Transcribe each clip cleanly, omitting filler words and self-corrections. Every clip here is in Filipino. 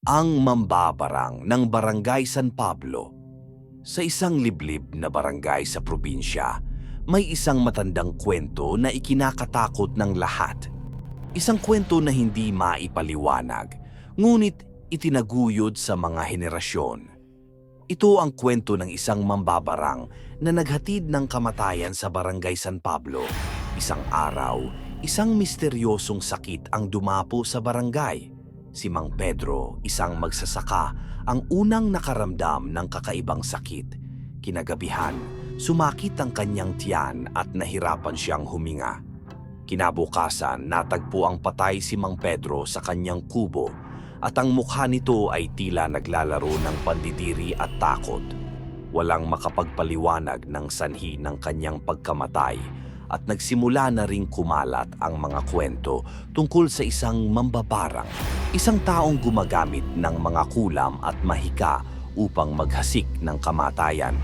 Ang mambabarang ng Barangay San Pablo. Sa isang liblib na barangay sa probinsya, may isang matandang kwento na ikinakatakot ng lahat. Isang kwento na hindi maipaliwanag, ngunit itinaguyod sa mga henerasyon. Ito ang kwento ng isang mambabarang na naghatid ng kamatayan sa Barangay San Pablo. Isang araw, isang misteryosong sakit ang dumapo sa barangay. Si Mang Pedro, isang magsasaka, ang unang nakaramdam ng kakaibang sakit. Kinagabihan, sumakit ang kanyang tiyan at nahirapan siyang huminga. Kinabukasan, natagpo ang patay si Mang Pedro sa kanyang kubo at ang mukha nito ay tila naglalaro ng pandidiri at takot. Walang makapagpaliwanag ng sanhi ng kanyang pagkamatay at nagsimula na ring kumalat ang mga kwento tungkol sa isang mambabarang, isang taong gumagamit ng mga kulam at mahika upang maghasik ng kamatayan.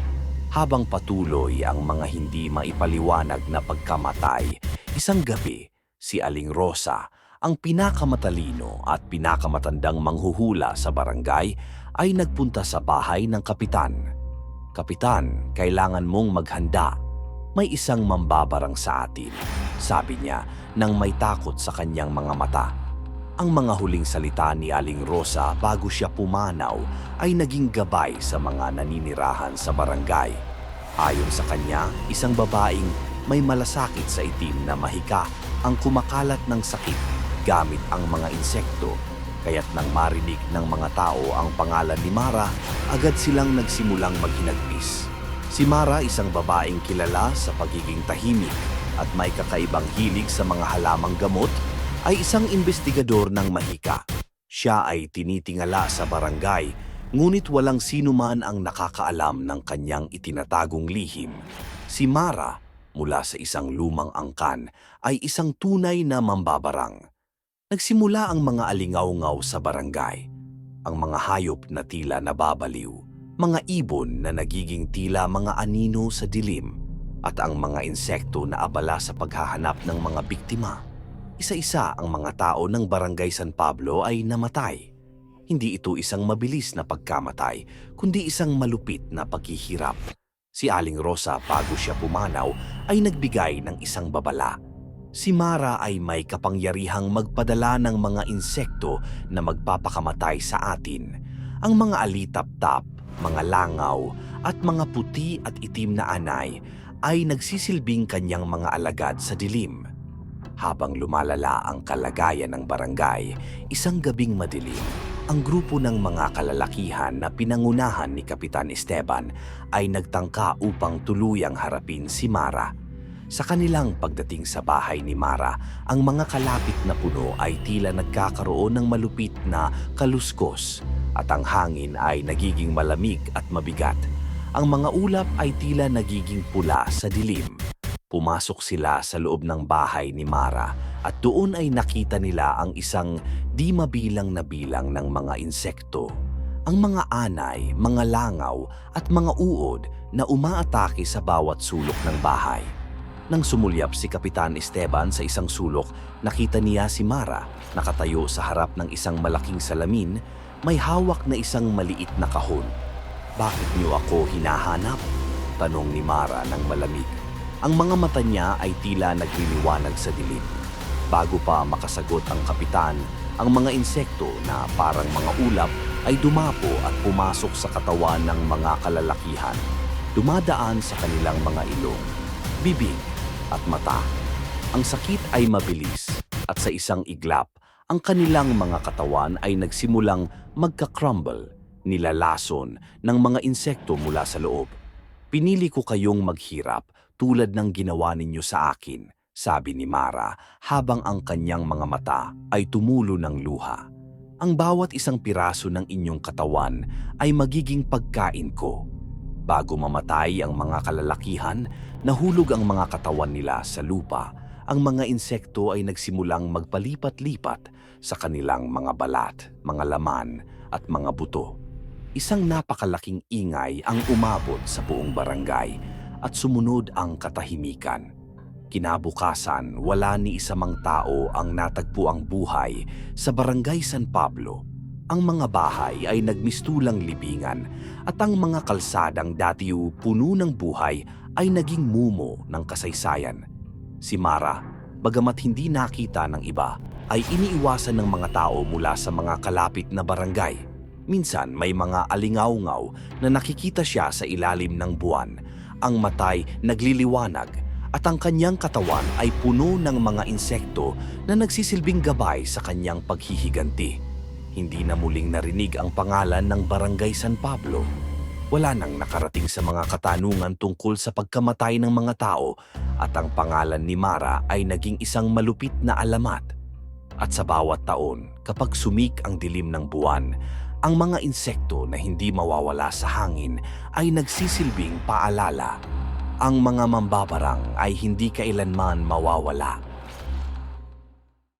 Habang patuloy ang mga hindi maipaliwanag na pagkamatay, isang gabi, si Aling Rosa, ang pinakamatalino at pinakamatandang manghuhula sa barangay, ay nagpunta sa bahay ng kapitan. "Kapitan, kailangan mong maghanda. May isang mambabarang sa atin," sabi niya nang may takot sa kanyang mga mata. Ang mga huling salita ni Aling Rosa bago siya pumanaw ay naging gabay sa mga naninirahan sa barangay. Ayon sa kanya, isang babaeng may malasakit sa itim na mahika ang kumakalat ng sakit gamit ang mga insekto. Kaya't nang marinig ng mga tao ang pangalan ni Mara, agad silang nagsimulang maghinagpis. Si Mara, isang babaeng kilala sa pagiging tahimik at may kakaibang hilig sa mga halamang gamot, ay isang investigador ng mahika. Siya ay tinitingala sa barangay, ngunit walang sino man ang nakakaalam ng kanyang itinatagong lihim. Si Mara, mula sa isang lumang angkan, ay isang tunay na mambabarang. Nagsimula ang mga alingaw-ngaw sa barangay. Ang mga hayop na tila nababaliw, mga ibon na nagiging tila mga anino sa dilim, at ang mga insekto na abala sa paghahanap ng mga biktima. Isa-isa ang mga tao ng Barangay San Pablo ay namatay. Hindi ito isang mabilis na pagkamatay, kundi isang malupit na paghihirap. Si Aling Rosa, bago siya pumanaw, ay nagbigay ng isang babala. Si Mara ay may kapangyarihang magpadala ng mga insekto na magpapakamatay sa atin. Ang mga alitap-tap, mga langaw, at mga puti at itim na anay ay nagsisilbing kanyang mga alagad sa dilim. Habang lumalala ang kalagayan ng barangay, isang gabing madilim, ang grupo ng mga kalalakihan na pinangunahan ni Kapitan Esteban ay nagtangka upang tuluyang harapin si Mara. Sa kanilang pagdating sa bahay ni Mara, ang mga kalapit na puno ay tila nagkakaroon ng malupit na kaluskos at ang hangin ay nagiging malamig at mabigat. Ang mga ulap ay tila nagiging pula sa dilim. Pumasok sila sa loob ng bahay ni Mara at doon ay nakita nila ang isang di mabilang na bilang ng mga insekto. Ang mga anay, mga langaw at mga uod na umaatake sa bawat sulok ng bahay. Nang sumulyap si Kapitan Esteban sa isang sulok, nakita niya si Mara nakatayo sa harap ng isang malaking salamin, may hawak na isang maliit na kahon. "Bakit niyo ako hinahanap?" tanong ni Mara ng malamig. Ang mga mata niya ay tila nagliliwanag sa dilim. Bago pa makasagot ang kapitan, ang mga insekto na parang mga ulap ay dumapo at pumasok sa katawan ng mga kalalakihan. Dumadaan sa kanilang mga ilong, bibig at mata. Ang sakit ay mabilis at sa isang iglap, ang kanilang mga katawan ay nagsimulang magka-crumble, nilalason ng mga insekto mula sa loob. "Pinili ko kayong maghirap tulad ng ginawa ninyo sa akin," sabi ni Mara habang ang kanyang mga mata ay tumulo ng luha. "Ang bawat isang piraso ng inyong katawan ay magiging pagkain ko." Bago mamatay ang mga kalalakihan, nahulog ang mga katawan nila sa lupa. Ang mga insekto ay nagsimulang magpalipat-lipat sa kanilang mga balat, mga laman at mga buto. Isang napakalaking ingay ang umabot sa buong barangay at sumunod ang katahimikan. Kinabukasan, wala ni isa mang tao ang natagpo ang buhay sa Barangay San Pablo. Ang mga bahay ay nagmistulang libingan at ang mga kalsadang dati puno ng buhay ay naging mumo ng kasaysayan. Si Mara, bagamat hindi nakita ng iba, ay iniiwasan ng mga tao mula sa mga kalapit na barangay. Minsan may mga alingaw-ngaw na nakikita siya sa ilalim ng buwan. Ang matay nagliliwanag at ang kanyang katawan ay puno ng mga insekto na nagsisilbing gabay sa kanyang paghihiganti. Hindi na muling narinig ang pangalan ng Barangay San Pablo. Wala nang nakarating sa mga katanungan tungkol sa pagkamatay ng mga tao at ang pangalan ni Mara ay naging isang malupit na alamat. At sa bawat taon, kapag sumik ang dilim ng buwan, ang mga insekto na hindi mawawala sa hangin ay nagsisilbing paalala. Ang mga mambabarang ay hindi kailanman mawawala.